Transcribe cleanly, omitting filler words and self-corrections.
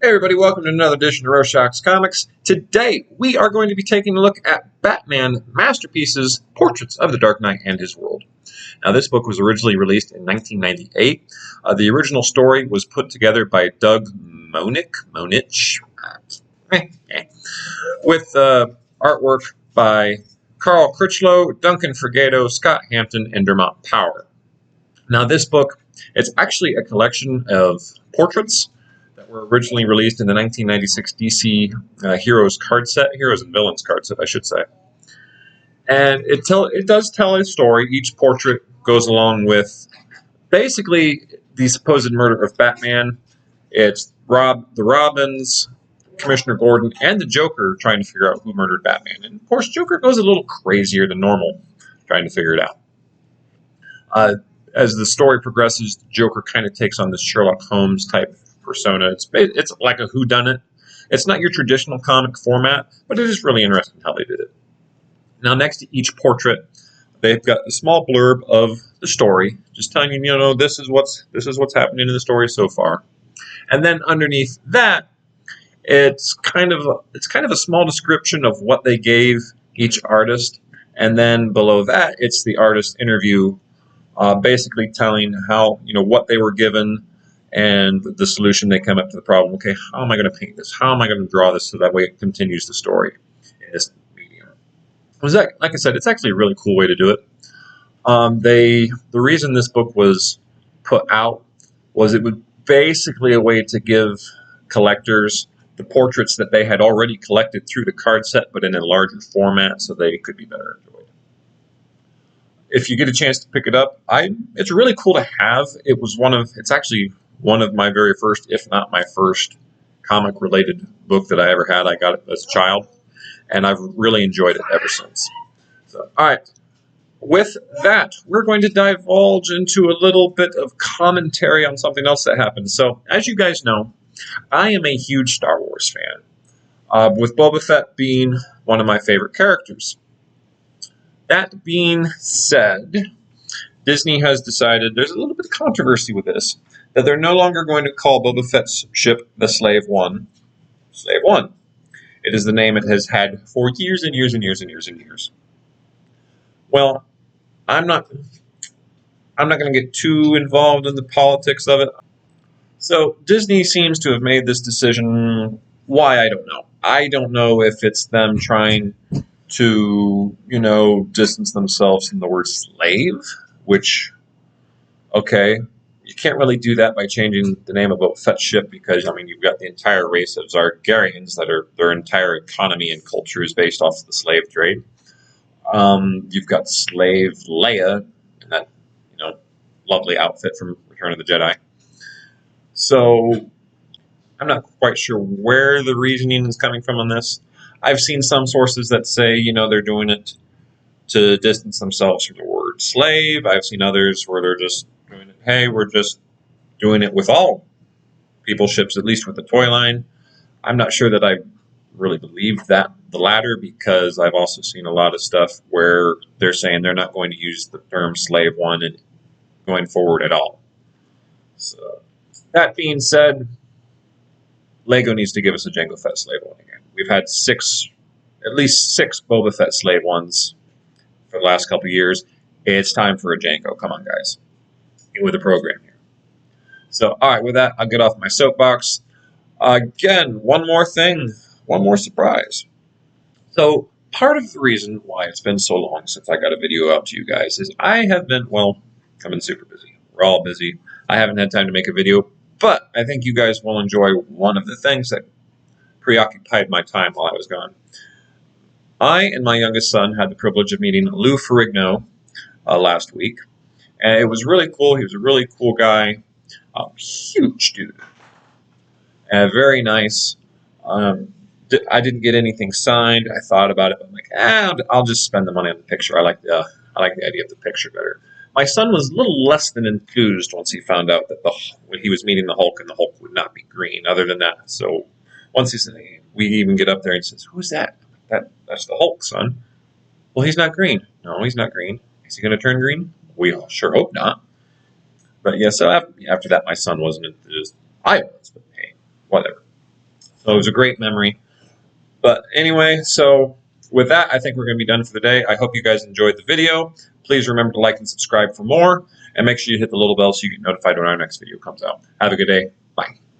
Hey everybody, welcome to another edition of Rorschach's Comics. Today, we are going to be taking a look at Batman Masterpieces, Portraits of the Dark Knight and His World. Now, this book was originally released in 1998. The original story was put together by Doug Monich, with artwork by Carl Critchlow, Duncan Fregado, Scott Hampton, and Dermot Power. Now, this book, it's actually a collection of portraits that were originally released in the 1996 DC Heroes card set, Heroes and Villains card set, I should say. And it does tell a story. Each portrait goes along with basically the supposed murder of Batman. It's the Robins, Commissioner Gordon, and the Joker trying to figure out who murdered Batman. And of course, Joker goes a little crazier than normal trying to figure it out. As the story progresses, the Joker kind of takes on this Sherlock Holmes type persona. It's like a whodunit. It's not your traditional comic format, but it is really interesting how they did it. Now, next to each portrait, they've got a small blurb of the story, just telling you, this is what's happening in the story so far. And then underneath that, it's kind of a small description of what they gave each artist, and then below that, it's the artist interview, basically telling how what they were given and the solution they come up to the problem. Okay, how am I going to paint this? How am I going to draw this so that way it continues the story in this medium? Like I said, it's actually a really cool way to do it. The reason this book was put out was it was basically a way to give collectors the portraits that they had already collected through the card set, but in a larger format so they could be better enjoyed. If you get a chance to pick it up, it's really cool to have. It's actually one of my very first, if not my first, comic-related book that I ever had. I got it as a child, and I've really enjoyed it ever since. So, all right. With that, we're going to divulge into a little bit of commentary on something else that happened. So, as you guys know, I am a huge Star Wars fan, with Boba Fett being one of my favorite characters. That being said, Disney has decided, there's a little bit of controversy with this, that they're no longer going to call Boba Fett's ship the Slave One. Slave One. It is the name it has had for years and years and years and years and years. Well, I'm not going to get too involved in the politics of it. So Disney seems to have made this decision. Why, I don't know. I don't know if it's them trying to, distance themselves from the word slave, which, okay, you can't really do that by changing the name of Boba Fett's ship because, you've got the entire race of Zargarians their entire economy and culture is based off of the slave trade. You've got Slave Leia in that, lovely outfit from Return of the Jedi. So I'm not quite sure where the reasoning is coming from on this. I've seen some sources that say, they're doing it to distance themselves from the word slave. I've seen others where they're just doing it, hey, we're just doing it with all people's ships, at least with the toy line. I'm not sure that I really believe that the latter, because I've also seen a lot of stuff where they're saying they're not going to use the term Slave One and going forward at all. So that being said, Lego needs to give us a Jango Fett Slave One again. We've had at least six Boba Fett Slave Ones for the last couple of years. It's time for a Jango. Come on, guys. Get with the program here. So, all right, with that, I'll get off my soapbox. Again, one more thing, one more surprise. So, part of the reason why it's been so long since I got a video out to you guys is I've been super busy. We're all busy. I haven't had time to make a video, but I think you guys will enjoy one of the things that preoccupied my time while I was gone. I and my youngest son had the privilege of meeting Lou Ferrigno last week, and it was really cool. He was a really cool guy, huge dude, and very nice. I didn't get anything signed. I thought about it, but I'm like, I'll just spend the money on the picture. I like the idea of the picture better. My son was a little less than enthused once he found out that when he was meeting the Hulk, and the Hulk would not be green. Other than that, so once he said, we even get up there and says, "Who's that?" That's the Hulk, son. Well, he's not green. No, he's not green. Is he going to turn green? We all sure hope not. But yeah, so after that, my son wasn't enthused. I was, but hey, whatever. So it was a great memory. But anyway, so with that, I think we're going to be done for the day. I hope you guys enjoyed the video. Please remember to like and subscribe for more, and make sure you hit the little bell so you get notified when our next video comes out. Have a good day. Bye.